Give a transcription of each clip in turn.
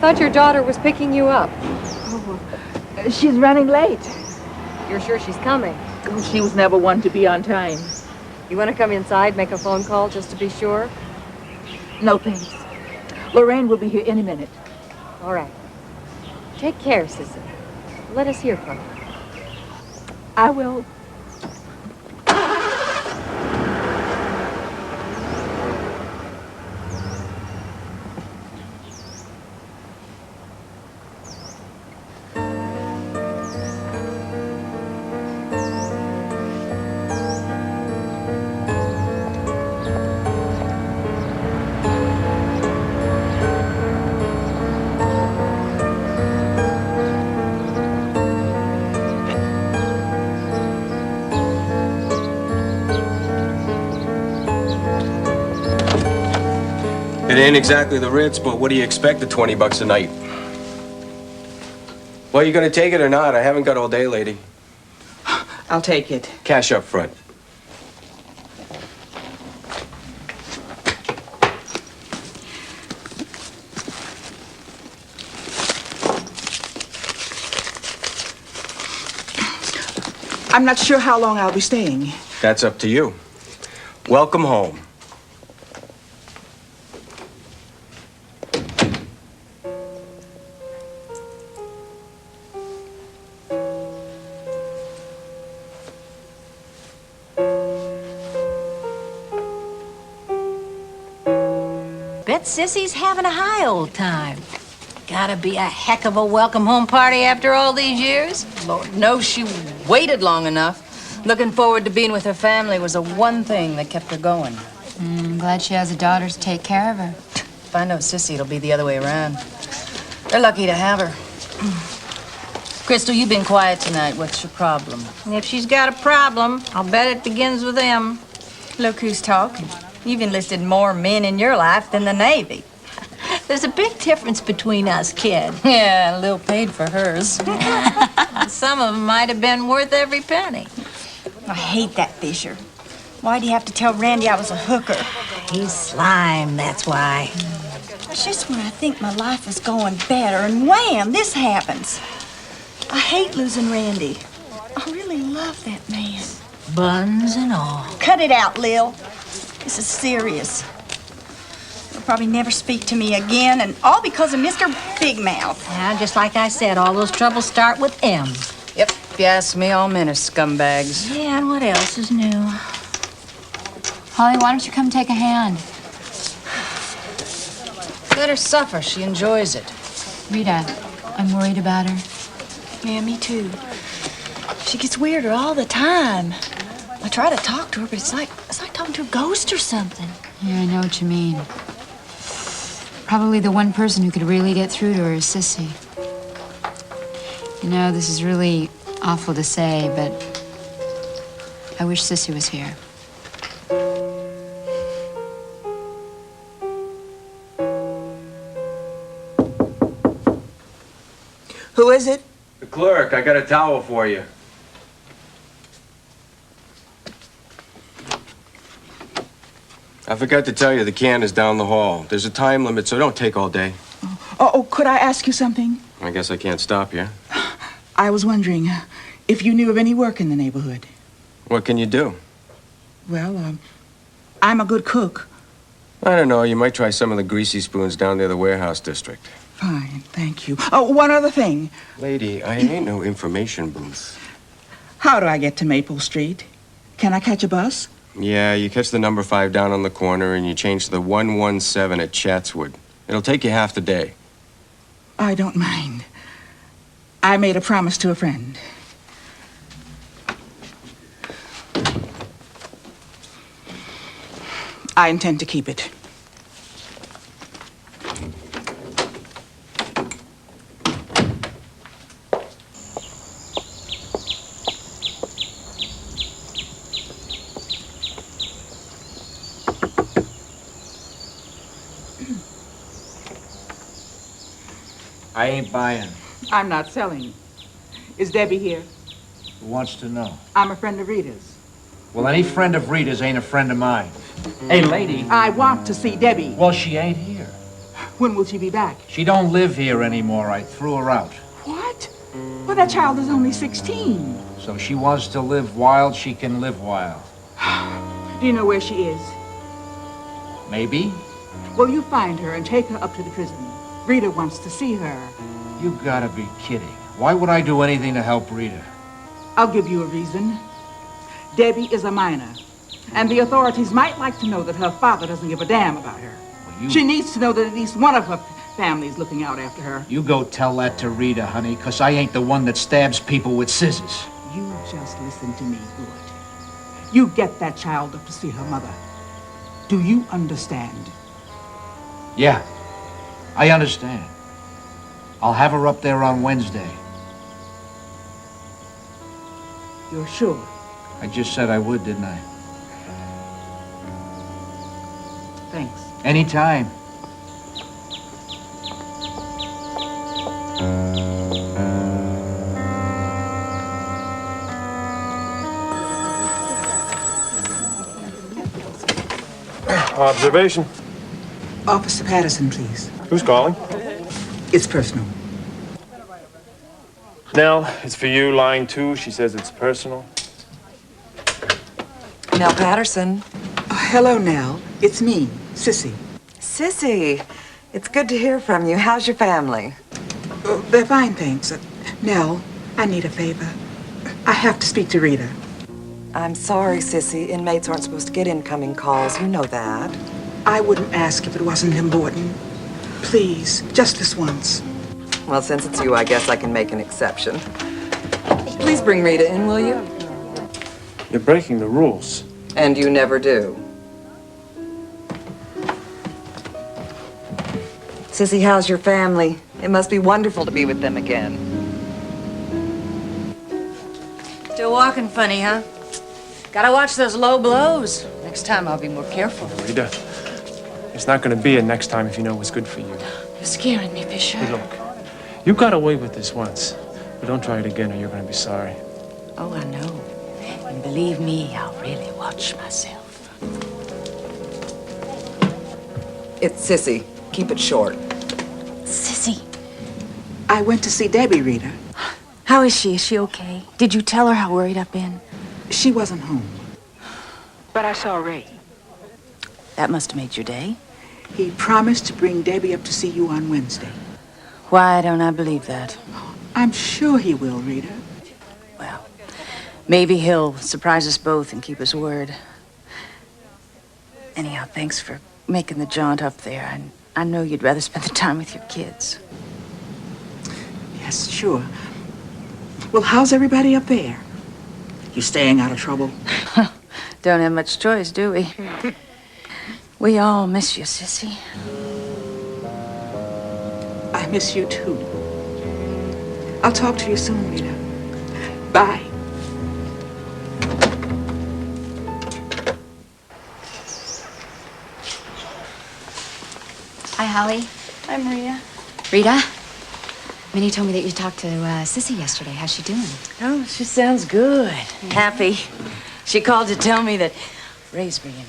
thought your daughter was picking you up. Oh, she's running late. You're sure she's coming? Oh, she was never one to be on time. You want to come inside, make a phone call just to be sure? No, thanks. Lorraine will be here any minute. All right. Take care, Sissy. Let us hear from you. I will. It ain't exactly the Ritz, but what do you expect at 20 bucks a night? Well, you gonna take it or not? I haven't got all day, lady. I'll take it. Cash up front. I'm not sure how long I'll be staying. That's up to you. Welcome home. Bet Sissy's having a high old time. Gotta be a heck of a welcome home party after all these years. Lord knows she waited long enough. Looking forward to being with her family was the one thing that kept her going. I'm glad she has a daughter to take care of her. If I know Sissy, it'll be the other way around. They're lucky to have her. Crystal, you've been quiet tonight. What's your problem? If she's got a problem, I'll bet it begins with them. Look who's talking. You've enlisted more men in your life than the Navy. There's a big difference between us, kid. Yeah, a little paid for hers. Some of them might have been worth every penny. I hate that Fisher. Why do you have to tell Randy I was a hooker? He's slime, that's why. It's just when I think my life is going better, and wham, this happens. I hate losing Randy. I really love that man. Buns and all. Cut it out, Lil. This is serious. You'll probably never speak to me again, and all because of Mr. Big Mouth. Yeah, just like I said, all those troubles start with M. Yep, if you ask me, all men are scumbags. Yeah, and what else is new? Holly, why don't you come take a hand? Let her suffer. She enjoys it. Rita, I'm worried about her. Yeah, me too. She gets weirder all the time. I try to talk to her, but it's like talking to a ghost or something. Yeah, I know what you mean. Probably the one person who could really get through to her is Sissy. You know, this is really awful to say, but I wish Sissy was here. Who is it? The clerk, I got a towel for you. I forgot to tell you, the can is down the hall. There's a time limit, so don't take all day. Oh, could I ask you something? I guess I can't stop you. I was wondering if you knew of any work in the neighborhood. What can you do? Well, I'm a good cook. I don't know. You might try some of the greasy spoons down near the warehouse district. Fine, thank you. Oh, one other thing. Lady, I ain't no information booth. How do I get to Maple Street? Can I catch a bus? Yeah, you catch the number 5 down on the corner and you change to the 117 at Chatswood. It'll take you half the day. I don't mind. I made a promise to a friend. I intend to keep it. I ain't buying. I'm not selling. Is Debbie here? Who wants to know? I'm a friend of Rita's. Well, any friend of Rita's ain't a friend of mine. Hey, lady. I want to see Debbie. Well, she ain't here. When will she be back? She don't live here anymore. I threw her out. What? Well, that child is only 16. So she wants to live wild, she can live wild. Do you know where she is? Maybe? Well, you find her and take her up to the prison. Rita wants to see her. You gotta be kidding. Why would I do anything to help Rita? I'll give you a reason. Debbie is a minor, and the authorities might like to know that her father doesn't give a damn about her. Well, She needs to know that at least one of her family's looking out after her. You go tell that to Rita, honey, 'cause I ain't the one that stabs people with scissors. You just listen to me good. You get that child up to see her mother. Do you understand? Yeah, I understand. I'll have her up there on Wednesday. You're sure? I just said I would, didn't I? Thanks. Anytime. Observation. Officer Patterson, please. Who's calling? It's personal. Nell, it's for you. Line 2, she says it's personal. Nell Patterson. Hello, Nell. It's me, Sissy. Sissy, it's good to hear from you. How's your family? They're fine, thanks. Nell, I need a favor. I have to speak to Rita. I'm sorry, Sissy. Inmates aren't supposed to get incoming calls. You know that. I wouldn't ask if it wasn't important. Please, just this once. Well, since it's you, I guess I can make an exception. Please bring Rita in, will you? You're breaking the rules. And you never do. Sissy, how's your family? It must be wonderful to be with them again. Still walking funny, huh? Gotta watch those low blows. Next time I'll be more careful. Rita, it's not going to be a next time if you know what's good for you. You're scaring me, Fisher. Hey, look, you got away with this once, but don't try it again or you're going to be sorry. Oh, I know. And believe me, I'll really watch myself. It's Sissy. Keep it short. Sissy, I went to see Debbie, Rita. how is she? Is she okay? Did you tell her how worried I've been? She wasn't home. But I saw Ray. That must have made your day. He promised to bring Debbie up to see you on Wednesday. Why don't I believe that? I'm sure he will, Rita. Well, maybe he'll surprise us both and keep his word. Anyhow, thanks for making the jaunt up there. I know you'd rather spend the time with your kids. Yes, sure. Well, how's everybody up there? You staying out of trouble? Don't have much choice, do we? We all miss you, Sissy. I miss you, too. I'll talk to you soon, Rita. Bye. Hi, Holly. Hi, Maria. Rita? Minnie told me that you talked to Sissy yesterday. How's she doing? Oh, she sounds good. Happy. She called to tell me that Ray's bringing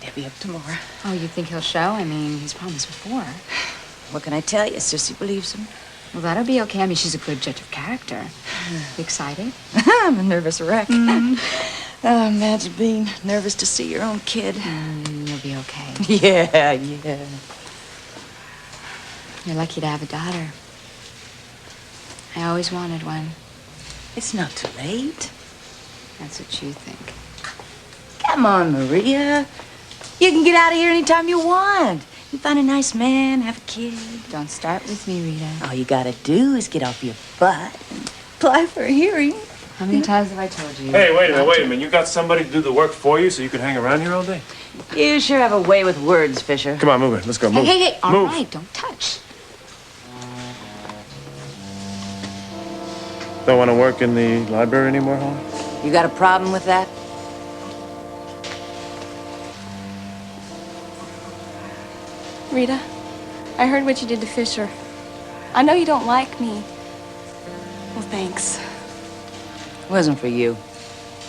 Debbie up tomorrow. Oh, you think he'll show? I mean, he's promised before. What can I tell you? Sissy believes him. Well, that'll be okay. I mean, she's a good judge of character. You excited? I'm a nervous wreck. Oh, imagine being nervous to see your own kid. You'll be okay. Yeah. You're lucky to have a daughter. I always wanted one. It's not too late. That's what you think. Come on, Maria. You can get out of here anytime you want. You find a nice man, have a kid. Don't start with me, Rita. All you gotta do is get off your butt and apply for a hearing. How many times have I told you? Hey, wait a minute. You got somebody to do the work for you so you can hang around here all day? You sure have a way with words, Fisher. Come on, move it. Let's go. Move. Hey, all Move. right, don't touch. Don't want to work in the library anymore, Holly? You got a problem with that? Rita, I heard what you did to Fisher. I know you don't like me. Well, thanks. It wasn't for you.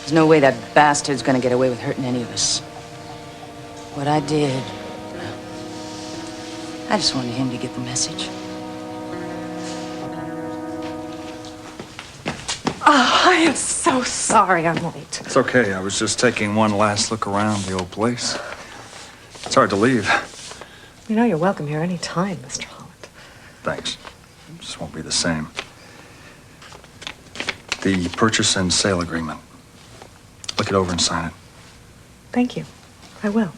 There's no way that bastard's gonna get away with hurting any of us. What I did, I just wanted him to get the message. Oh, I am so sorry I'm late. It's okay. I was just taking one last look around the old place. It's hard to leave. You know you're welcome here any time, Mr. Holland. Thanks. It just won't be the same. The purchase and sale agreement. Look it over and sign it. Thank you. I will.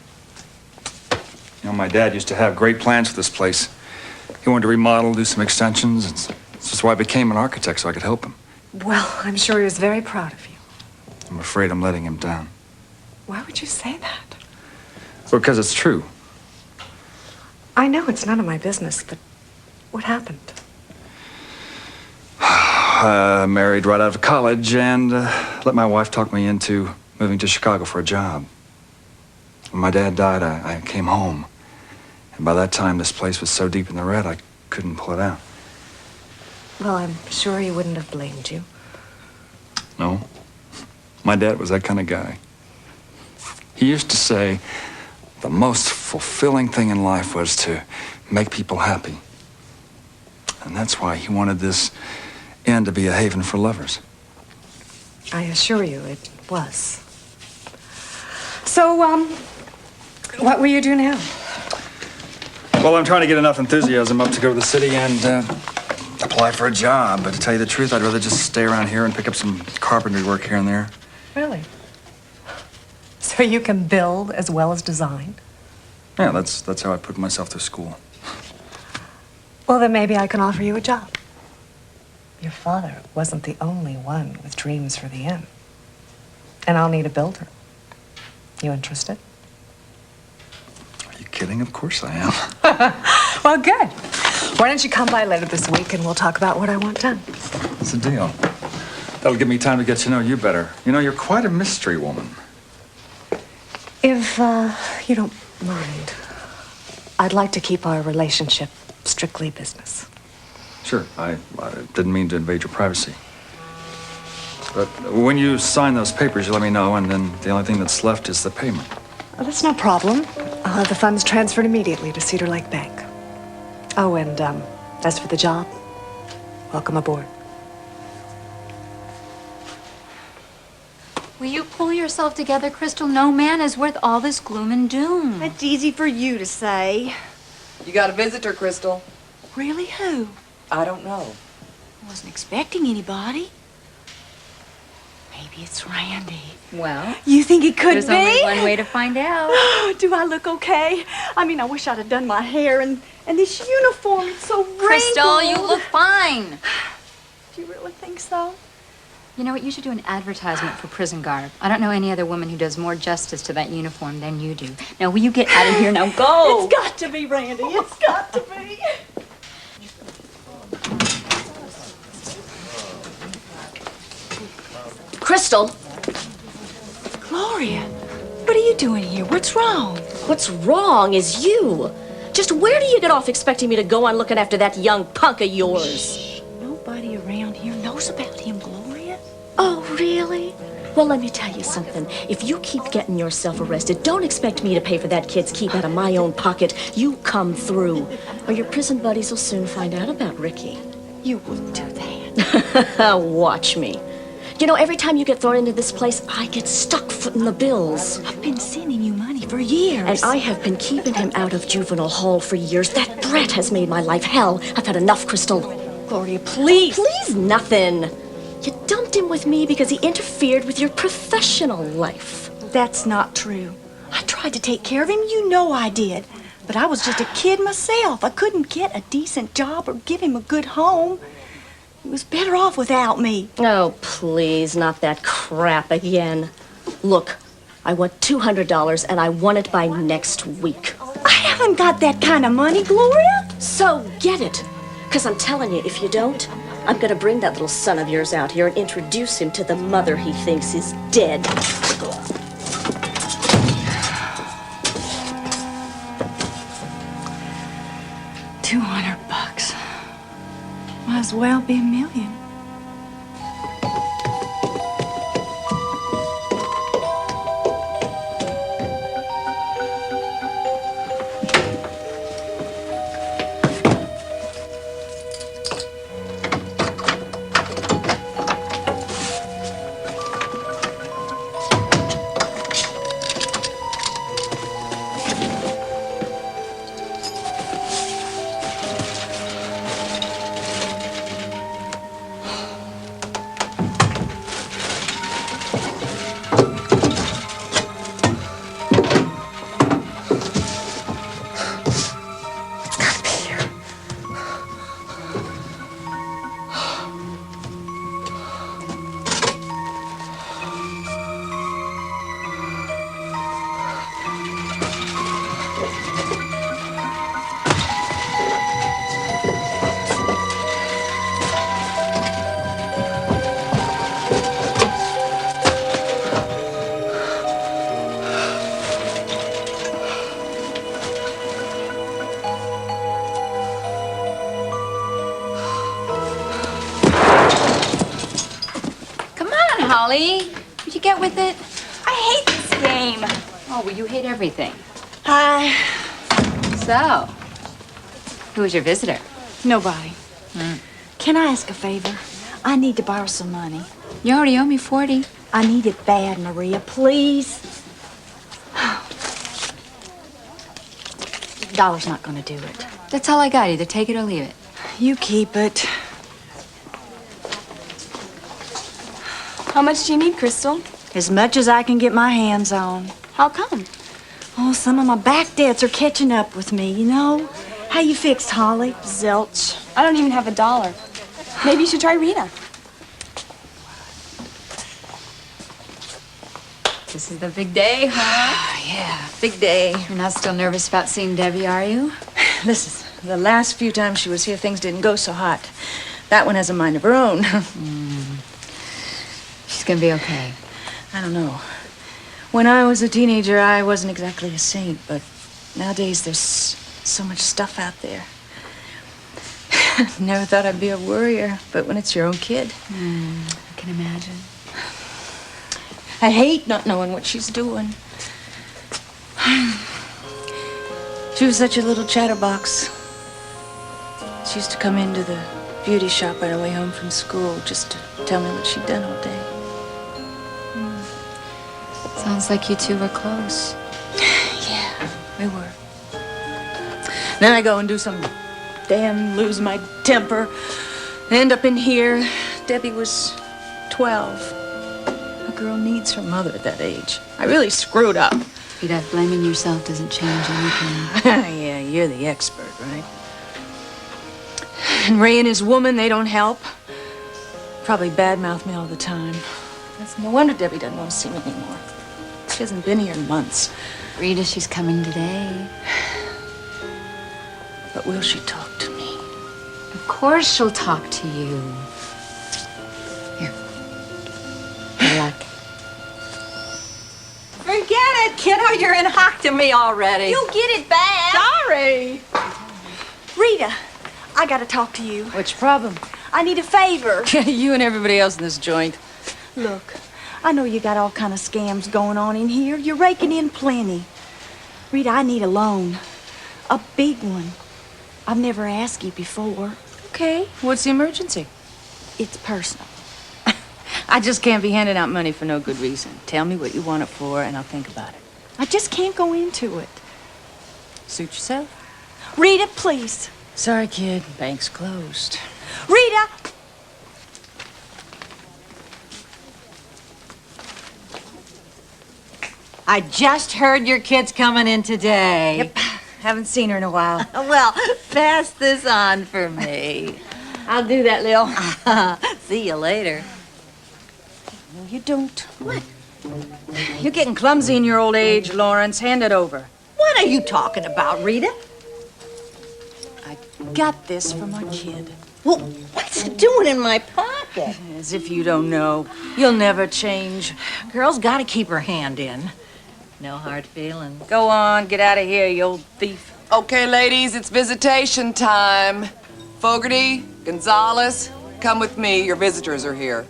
You know, my dad used to have great plans for this place. He wanted to remodel, do some extensions. It's just why I became an architect, so I could help him. Well, I'm sure he was very proud of you. I'm afraid I'm letting him down. Why would you say that? Because it's true. I know it's none of my business, but what happened? Married right out of college and let my wife talk me into moving to Chicago for a job. When my dad died, I came home. And by that time, this place was so deep in the red, I couldn't pull it out. Well, I'm sure he wouldn't have blamed you. No. My dad was that kind of guy. He used to say the most fulfilling thing in life was to make people happy. And that's why he wanted this inn to be a haven for lovers. I assure you it was. So, what will you do now? Well, I'm trying to get enough enthusiasm up to go to the city and apply for a job. But to tell you the truth, I'd rather just stay around here and pick up some carpentry work here and there. Really? So you can build as well as design? Yeah, that's how I put myself through school. Well, then maybe I can offer you a job. Your father wasn't the only one with dreams for the inn. And I'll need a builder. You interested? Are you kidding? Of course I am. Well, good. Why don't you come by later this week and we'll talk about what I want done? It's a deal. That'll give me time to get to know you better. You know, you're quite a mystery woman. If you don't mind, I'd like to keep our relationship strictly business. Sure, I didn't mean to invade your privacy. But when you sign those papers, you let me know, and then the only thing that's left is the payment. Well, that's no problem. I'll have the funds transferred immediately to Cedar Lake Bank. Oh, and as for the job, welcome aboard. Will you pull yourself together, Crystal? No man is worth all this gloom and doom. That's easy for you to say. You got a visitor, Crystal. Really? Who? I don't know. I wasn't expecting anybody. Maybe it's Randy. Well, You think it could there's be? only one way to find out. Do I look okay? I mean, I wish I'd have done my hair and this uniform. It's so wrinkled. Crystal, you look fine. Do you really think so? You know what? You should do an advertisement for prison garb. I don't know any other woman who does more justice to that uniform than you do. Now, will you get out of here? Now, go! It's got to be, Randy. It's got to be. Crystal, Gloria, what are you doing here? What's wrong? what's wrong is you. Just where do you get off expecting me to go on looking after that young punk of yours? Nobody around here knows about him, Gloria. Oh, really? Well, let me tell you something. If you keep getting yourself arrested, don't expect me to pay for that kid's keep out of my own pocket. You come through, or your prison buddies will soon find out about Ricky. You wouldn't do that. Watch me. You know, every time you get thrown into this place, I get stuck footing the bills. I've been sending you money for years. And I have been keeping him out of juvenile hall for years. That brat has made my life hell. I've had enough, Crystal. Gloria, please. Please, nothing. You dumped him with me because he interfered with your professional life. That's not true. I tried to take care of him. You know I did. But I was just a kid myself. I couldn't get a decent job or give him a good home. He was better off without me. Oh, please, not that crap again. Look, I want $200 and I want it by next week. I haven't got that kind of money, Gloria. So get it. Because I'm telling you, if you don't, I'm going to bring that little son of yours out here and introduce him to the mother he thinks is dead. $200. Might as well be $1 million. Holly. Would you get with it? I hate this game. Oh, well, you hate everything. Hi. So, who was your visitor? Nobody. Can I ask a favor? I need to borrow some money. You already owe me 40. I need it bad, Maria, please. $1's not gonna do it. That's all I got. Either take it or leave it. You keep it. How much do you need, Crystal? As much as I can get my hands on. How come? Oh, some of my back debts are catching up with me, you know? How you fixed, Holly? Zilch. I don't even have $1. Maybe you should try Rita. This is the big day, huh? Yeah, big day. You're not still nervous about seeing Debbie, are you? Listen, the last few times she was here, things didn't go so hot. That one has a mind of her own. She's gonna be okay. I don't know. When I was a teenager, I wasn't exactly a saint, but nowadays there's so much stuff out there. Never thought I'd be a worrier, but when it's your own kid. I can imagine. I hate not knowing what she's doing. She was such a little chatterbox. She used to come into the beauty shop on her way home from school just to tell me what she'd done all day. Sounds like you two were close. Yeah, we were. Then I go and do some damn lose my temper. And end up in here. Debbie was 12. A girl needs her mother at that age. I really screwed up. Rita, blaming yourself doesn't change anything. Yeah, you're the expert, right? And Ray and his woman, they don't help. Probably badmouth me all the time. That's no wonder Debbie doesn't want to see me anymore. She hasn't been here in months. Rita, she's coming today. But will she talk to me? Of course she'll talk to you. Here. Good luck. Forget it, kiddo. You're in hock to me already. You get it back. Sorry. Rita, I gotta talk to you. What's your problem? I need a favor. You and everybody else in this joint. Look, I know you got all kind of scams going on in here. You're raking in plenty. Rita, I need a loan. A big one. I've never asked you before. Okay, what's the emergency? It's personal. I just can't be handing out money for no good reason. Tell me what you want it for, and I'll think about it. I just can't go into it. Suit yourself. Rita, please. Sorry, kid. Bank's closed. Rita! I just heard your kid's coming in today. Yep. Haven't seen her in a while. Well, pass this on for me. I'll do that, Lil. See you later. No, you don't. What? You're getting clumsy in your old age, Lawrence. Hand it over. What are you talking about, Rita? I got this for my kid. Well, what's it doing in my pocket? As if you don't know. You'll never change. Girl's got to keep her hand in. No hard feelings. Go on, get out of here, you old thief. Okay, ladies, it's visitation time. Fogarty, Gonzalez, come with me. Your visitors are here.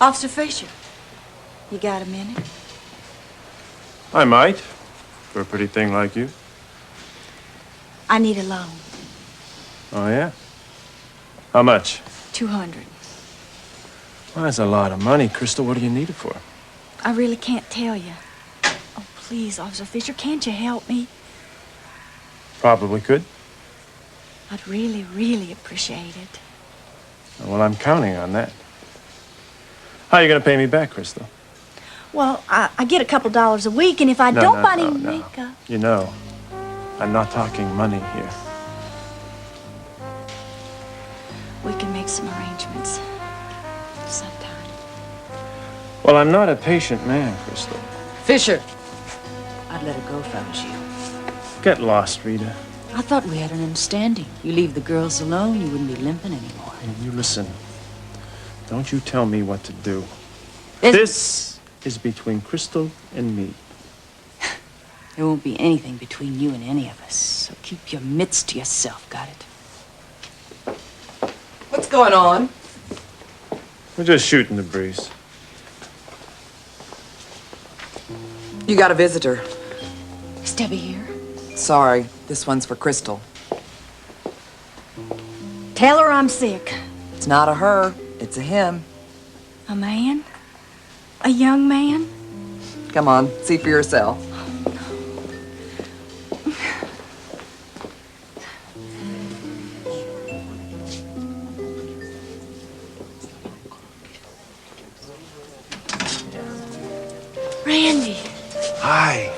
Officer Fisher, you got a minute? I might, for a pretty thing like you. I need a loan. Oh, yeah? How much? 200. Well, that's a lot of money. Crystal, what do you need it for? I really can't tell you. Oh, please, Officer Fisher, can't you help me? Probably could. I'd really, really appreciate it. Well, I'm counting on that. How are you going to pay me back, Crystal? Well, I get a couple dollars a week, and if I don't buy any makeup... You know, I'm not talking money here. We can make some arrangements sometime. Well, I'm not a patient man, Crystal. Fisher. I'd let her go if I was you. Get lost, Rita. I thought we had an understanding. You leave the girls alone, you wouldn't be limping anymore. You listen. Don't you tell me what to do. This is between Crystal and me. There won't be anything between you and any of us, so keep your mitts to yourself, got it? What's going on? We're just shooting the breeze. You got a visitor. Is Debbie here? Sorry, this one's for Crystal. Tell her I'm sick. It's not a her, it's a him. A man? A young man? Come on, see for yourself. Randy, Hi.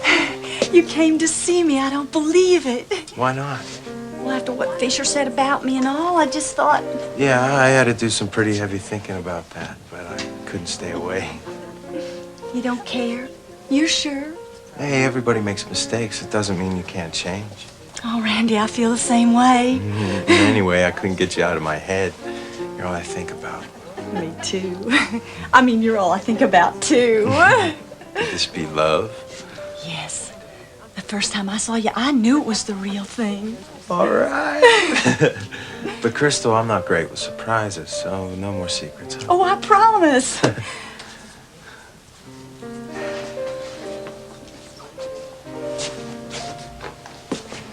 you came to see me. I don't believe it. Why not? Well, after what Fisher said about me and all, I just thought, Yeah, I had to do some pretty heavy thinking about that, but I couldn't stay away. you don't care. You're sure? Hey, everybody makes mistakes. It doesn't mean you can't change. Oh, Randy, I feel the same way. Anyway, I couldn't get you out of my head. You're all I think about. Me too. I mean, you're all I think about, too. Could this be love? Yes. The first time I saw you, I knew it was the real thing. All right. But Crystal, I'm not great with surprises, so no more secrets. Huh? Oh, I promise.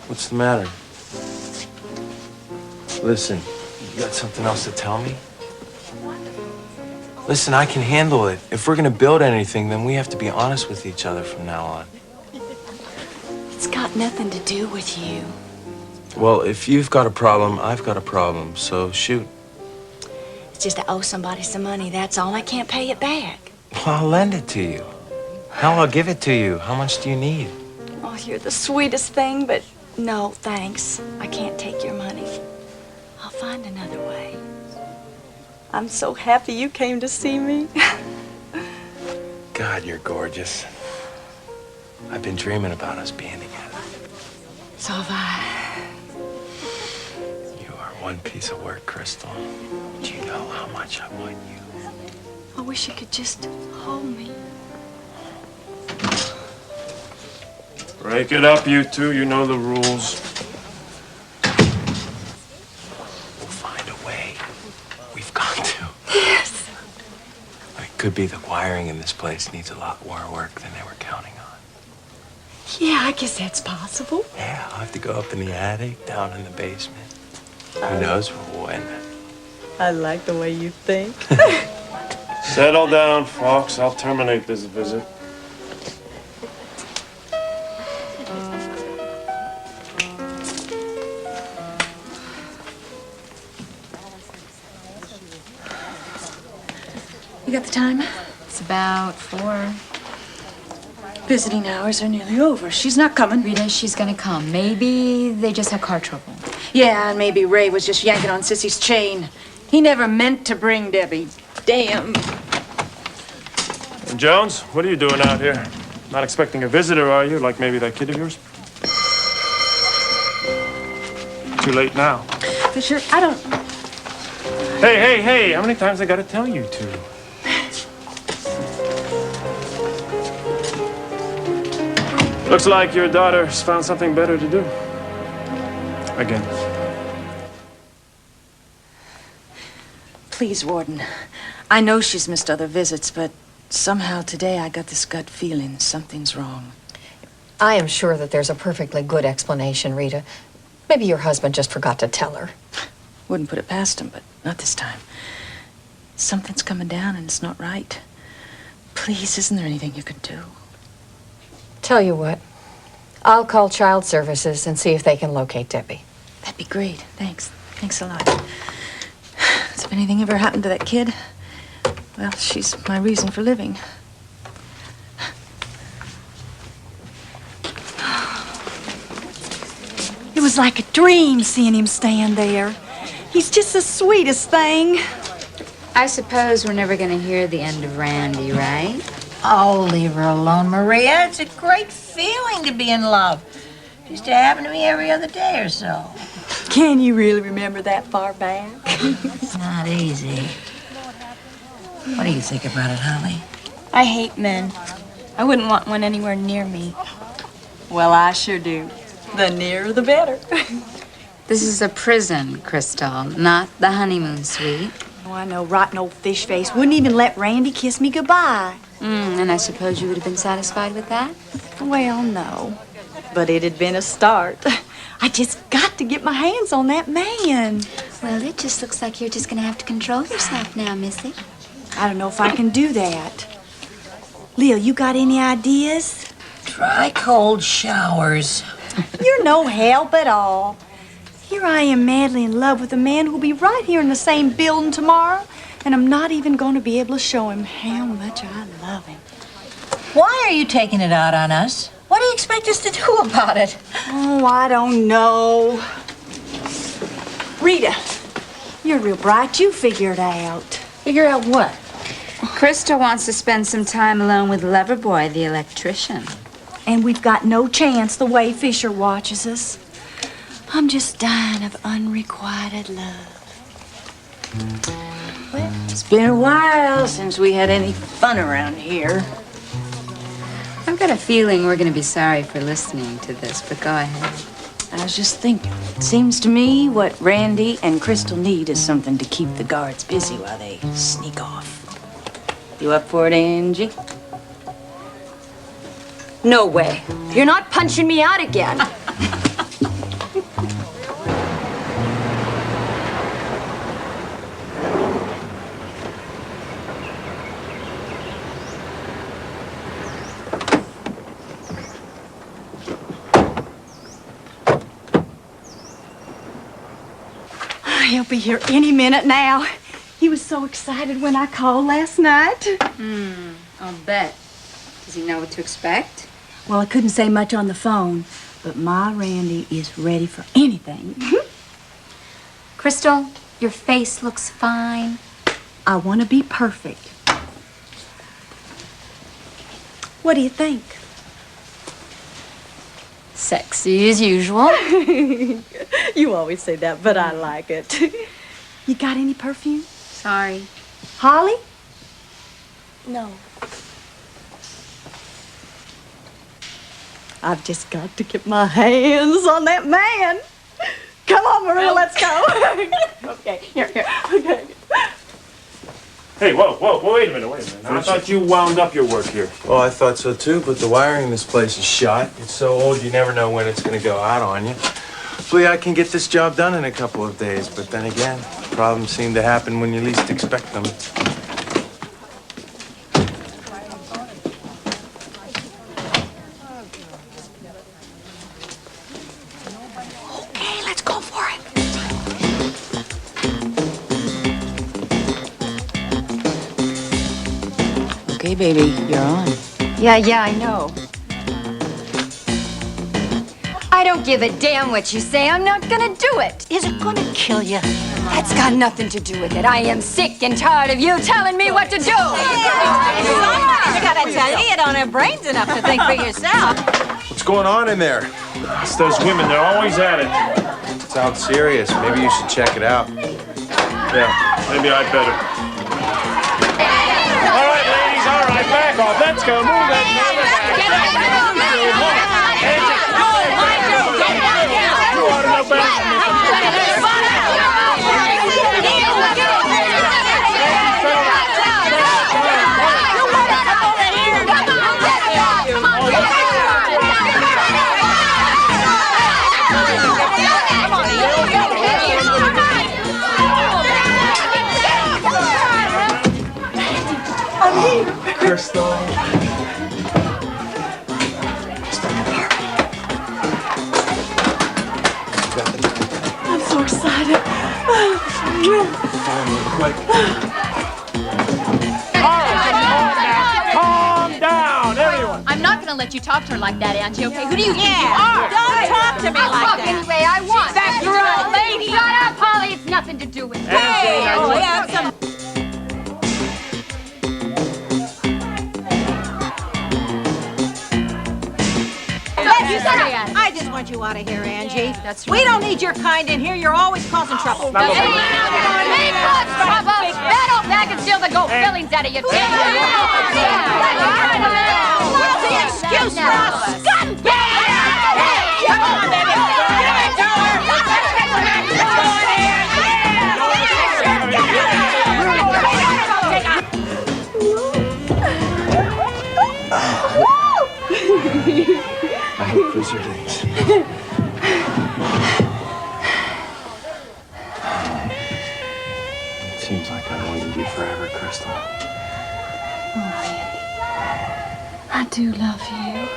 What's the matter? Listen, you got something else to tell me? Listen, I can handle it. If we're gonna build anything, then we have to be honest with each other from now on. It's got nothing to do with you. Well, if you've got a problem, I've got a problem, so shoot. It's just I owe somebody some money, that's all. I can't pay it back. Well, I'll lend it to you. Hell, I'll give it to you. How much do you need? Oh, you're the sweetest thing, but no, thanks. I can't take your money. I'll find another way. I'm so happy you came to see me. God, you're gorgeous. I've been dreaming about us being together. So have I. You are one piece of work, Crystal. Do you know how much I want you? I wish you could just hold me. Break it up, you two. You know the rules. We'll find a way. We've got to. Yes. It could be the wiring in this place needs a lot more work than they were counting on. Yeah, I guess that's possible. Yeah, I'll have to go up in the attic, down in the basement. Who knows when? I like the way you think. Settle down, Fox. I'll terminate this visit. You got the time? It's about 4. Visiting hours are nearly over. She's not coming. Rita, she's gonna come. Maybe they just had car trouble. Yeah, and maybe Ray was just yanking on Sissy's chain. He never meant to bring Debbie. Damn. And Jones, what are you doing out here? Not expecting a visitor, are you? Like maybe that kid of yours? Too late now. Fisher, I don't... Hey, how many times I gotta tell you to? Looks like your daughter's found something better to do. Again. Please, Warden. I know she's missed other visits, but somehow today I got this gut feeling something's wrong. I am sure that there's a perfectly good explanation, Rita. Maybe your husband just forgot to tell her. Wouldn't put it past him, but not this time. Something's coming down and it's not right. Please, isn't there anything you could do? Tell you what, I'll call Child Services and see if they can locate Debbie. That'd be great. Thanks. Thanks a lot. Has anything ever happened to that kid? Well, she's my reason for living. It was like a dream seeing him stand there. He's just the sweetest thing. I suppose we're never going to hear the end of Randy, right? Oh, leave her alone, Maria. It's a great feeling to be in love. Used to happen to me every other day or so. Can you really remember that far back? It's not easy. What do you think about it, Holly? I hate men. I wouldn't want one anywhere near me. Well, I sure do. The nearer, the better. This is a prison, Crystal, not the honeymoon suite. Oh, I know, rotten old fish face. Wouldn't even let Randy kiss me goodbye. And I suppose you would have been satisfied with that? Well, no. But it had been a start. I just got to get my hands on that man. Well, it just looks like you're just gonna have to control yourself now, Missy. I don't know if I can do that. Leo, you got any ideas? Try cold showers. You're no help at all. Here I am madly in love with a man who'll be right here in the same building tomorrow, and I'm not even going to be able to show him how much I love him. Why are you taking it out on us? What do you expect us to do about it? Oh, I don't know. Rita, you're real bright. You figure it out. Figure out what? Crystal wants to spend some time alone with Loverboy, the electrician. And we've got no chance the way Fisher watches us. I'm just dying of unrequited love. Well, it's been a while since we had any fun around here. I've got a feeling we're gonna be sorry for listening to this, but go ahead. I was just thinking. It seems to me what Randy and Crystal need is something to keep the guards busy while they sneak off. You up for it, Angie? No way. You're not punching me out again. He'll be here any minute now. He was so excited when I called last night. I'll bet. Does he know what to expect? Well, I couldn't say much on the phone, but my Randy is ready for anything. Crystal, your face looks fine. I want to be perfect. What do you think? Sexy as usual. You always say that, but I like it. You got any perfume? Sorry. Holly? No. I've just got to get my hands on that man. Come on, Maria, let's go. Okay, here. Okay. Hey, whoa, wait a minute. I thought you wound up your work here. Well, I thought so too, but the wiring in this place is shot. It's so old you never know when it's going to go out on you. Hopefully I can get this job done in a couple of days, but then again, problems seem to happen when you least expect them. Okay, let's go for it. Okay, baby, you're on. Yeah, I know. I don't give a damn what you say. I'm not gonna do it. Is it gonna kill you? That's got nothing to do with it. I am sick and tired of you telling me what to do. I gotta tell you, you don't have brains enough to think for yourself. What's going on in there? It's those women. They're always at it. Sounds serious. Maybe you should check it out. Yeah, maybe I'd better. All right, ladies. All right, back off. Let's go. Move that. You ought to know better than this. Crystal. I'm so excited. Calm down, everyone. I'm not gonna let you talk to her like that, Auntie, okay? Who do you think you Yeah, are? don't talk to me I'll like talk that. any way I want. That's right, lady. Shut up, Holly. It's nothing to do with me. Hey, oh, yeah, some... You shut up. I just want want you out of here, Angie. That's right. We don't need your kind in here. You're always causing trouble. Hey, me cause trouble. That old bag can steal the gold fillings out of your teeth. What's the excuse for a scumbag? Come on, baby. Give it to her. I hope those are days. It seems like I've waited you forever, Crystal. Oh, Randy. I do love you.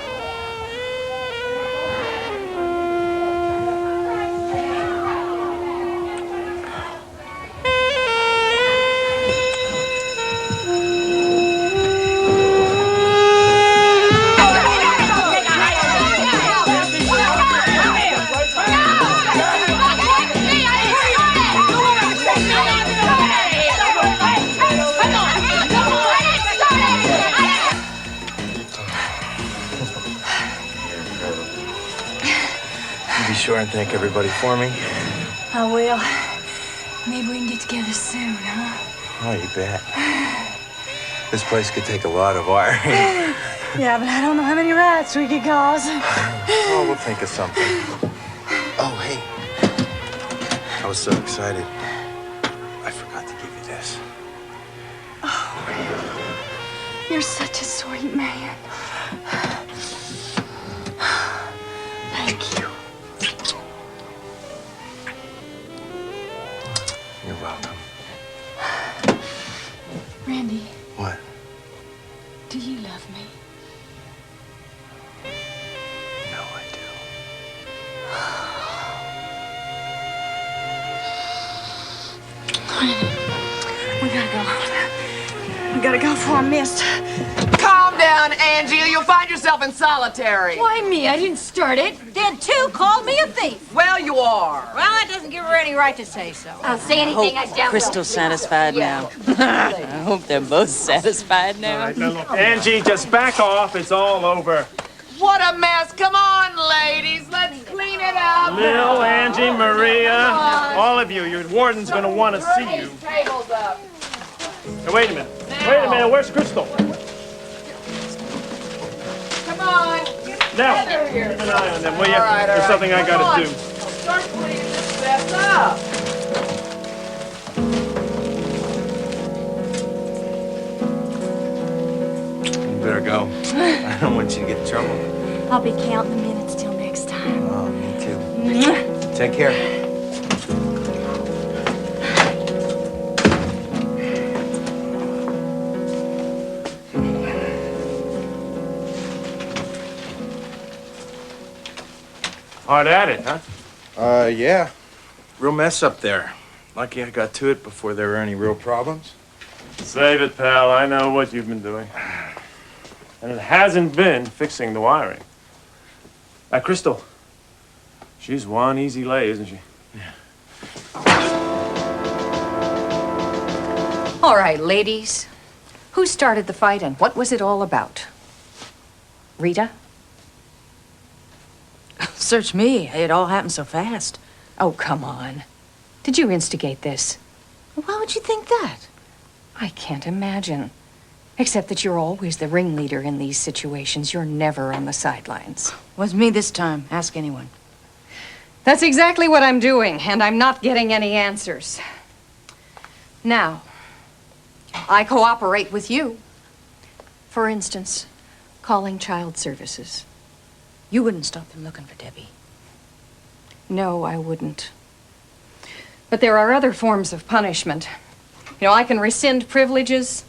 Be sure and thank everybody for me. I will. Maybe we can get together soon, huh? Oh, you bet. This place could take a lot of wiring. Yeah, but I don't know how many rats we could cause. Oh, we'll think of something. Oh, hey. I was so excited. I forgot to give you this. You're such a sweet man. Thank you. You're welcome. Randy, What? do you love me? No, I do. We gotta go. We gotta go before I missed. Calm down, Angie, or you'll find yourself in solitary. Why me? I didn't start it. Then two called me a thief. Well, you are. Well, that doesn't give her any right to say so. I'll say anything I damn Crystal's satisfied now. I hope they're both satisfied now. Angie, just back off. It's all over. What a mess. Come on, ladies. Let's clean it up. Lil, Angie, Maria, all of you, your warden's going to want to see you. Tables up. Hey, wait a minute. Wait a minute. Where's Crystal? Come on. Now, Get keep here. an eye on them, will you? All right, There's something I Come got on. to do. Start cleaning this mess up. You better go. I don't want you to get in trouble. I'll be counting the minutes till next time. Oh, me too. Take care. Hard at it, huh? Yeah. Real mess up there. Lucky I got to it before there were any real problems. Save it, pal. I know what you've been doing. And it hasn't been fixing the wiring. Crystal, she's one easy lay, isn't she? All right, ladies. Who started the fight and what was it all about? Rita? Search me. It all happened so fast. Oh, come on. Did you instigate this? Why would you think that? I can't imagine. Except that you're always the ringleader in these situations. You're never on the sidelines. Was me this time. Ask anyone. That's exactly what I'm doing, and I'm not getting any answers. Now, I cooperate with you. For instance, calling child services. You wouldn't stop them looking for Debbie. No, I wouldn't. But there are other forms of punishment. You know, I can rescind privileges,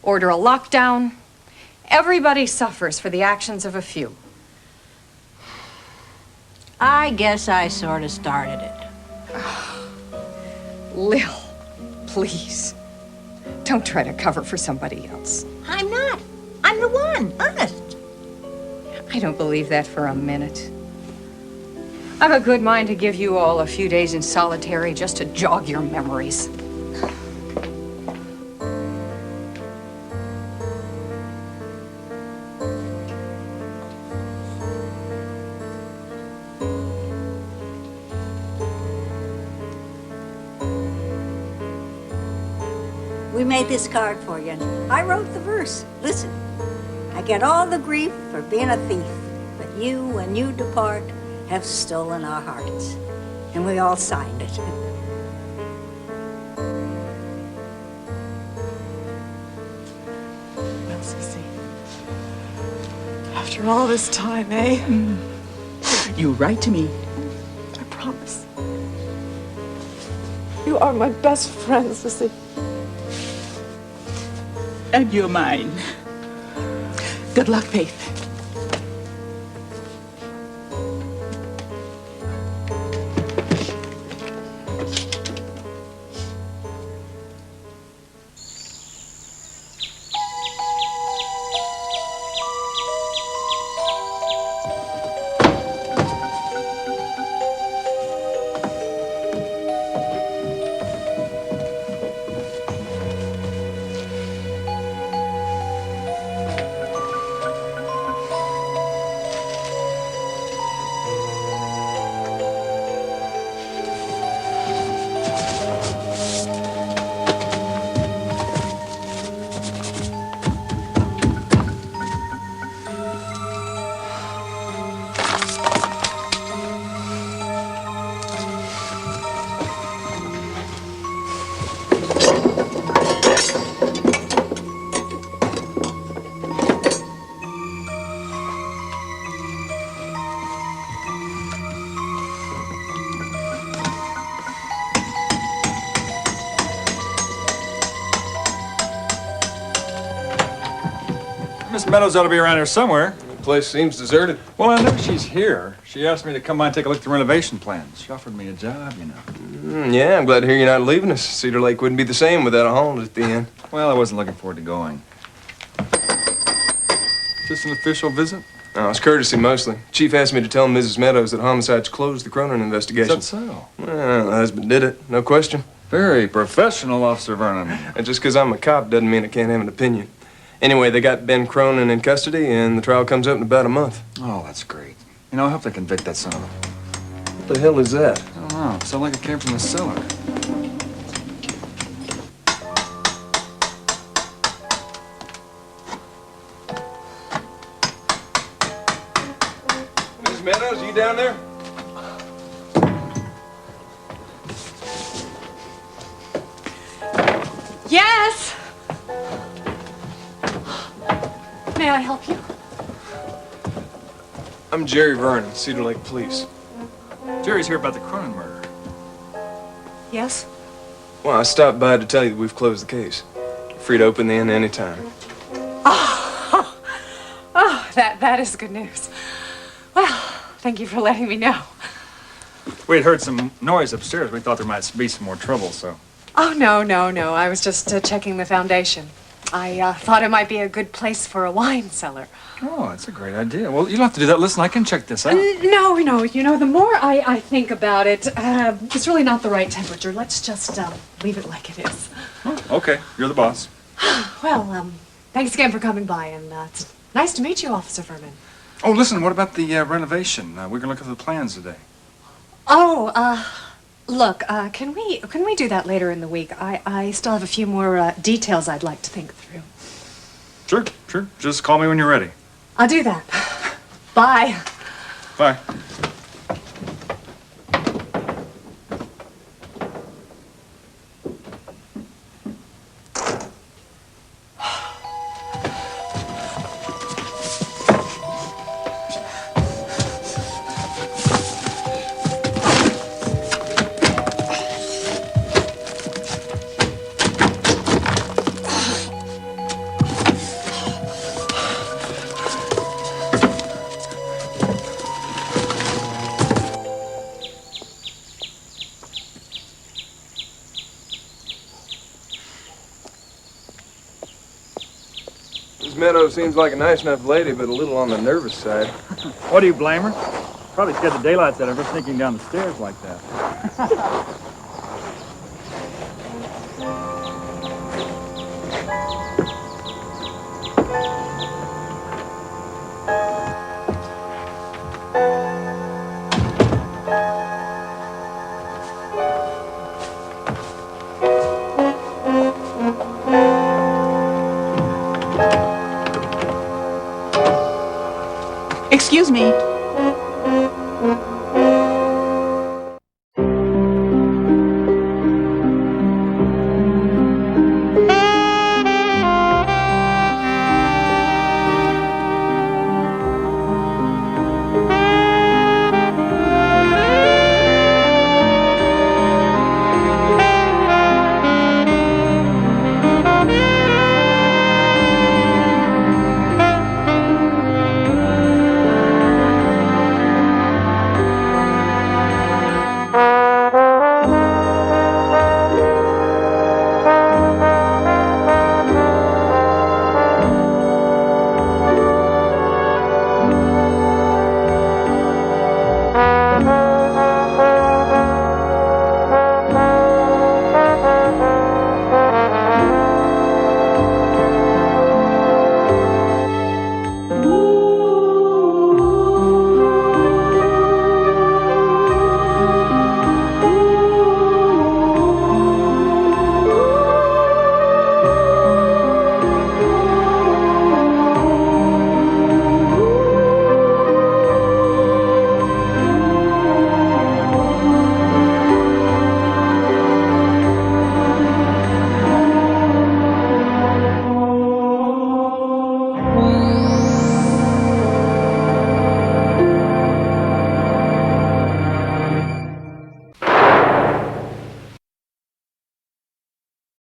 order a lockdown. Everybody suffers for the actions of a few. I guess I sort of started it. Lil, please. Don't try to cover for somebody else. I'm not. I'm the one, honest. I don't believe that for a minute. I've a good mind to give you all a few days in solitary just to jog your memories. We made this card for you, and I wrote the verse. Listen, I get all the grief for being a thief, but you, when you depart, have stolen our hearts. And we all signed it. Well, Sissy, after all this time, eh? You write to me. I promise. You are my best friend, Sissy. And you're mine. Good luck, Faith. Miss Meadows ought to be around here somewhere. The place seems deserted. Well, I know she's here. She asked me to come by and take a look at the renovation plans. She offered me a job, you know. Yeah, I'm glad to hear you're not leaving us. Cedar Lake wouldn't be the same without a Holland at the end. Well, I wasn't looking forward to going. Is this an official visit? No, it's courtesy mostly. Chief asked me to tell Mrs. Meadows that homicide's closed the Cronin investigation. Is that so? Well, the husband did it, no question. Very professional, Officer Vernon. And just because I'm a cop doesn't mean I can't have an opinion. Anyway, they got Ben Cronin in custody, and the trial comes up in about a month. Oh, that's great. You know, I hope they convict that son of a... What the hell is that? I don't know. Sounds like it came from the cellar. Mrs. Meadows, you down there? Yes! May I help you? I'm Jerry Vernon, Cedar Lake Police. Jerry's here about the Cronin murder. Yes? Well, I stopped by to tell you that we've closed the case. You're free to open the inn anytime. Oh, that is good news. Well, thank you for letting me know. We had heard some noise upstairs. We thought there might be some more trouble, so... Oh, no. I was just checking the foundation. I thought it might be a good place for a wine cellar. Oh, that's a great idea. Well, you don't have to do that. Listen, I can check this out. No. You know, the more I think about it, it's really not the right temperature. Let's just leave it like it is. Oh, okay. You're the boss. Well, thanks again for coming by, and it's nice to meet you, Officer Vernon. Oh, listen, what about the renovation? We're gonna look at the plans today. Oh, look, can we do that later in the week? I still have a few more details I'd like to think through. Sure. Just call me when you're ready. I'll do that. Bye. Bye. Miss Meadows seems like a nice enough lady, but a little on the nervous side. What do you blame her? Probably scared the daylights out of her sneaking down the stairs like that. Excuse me.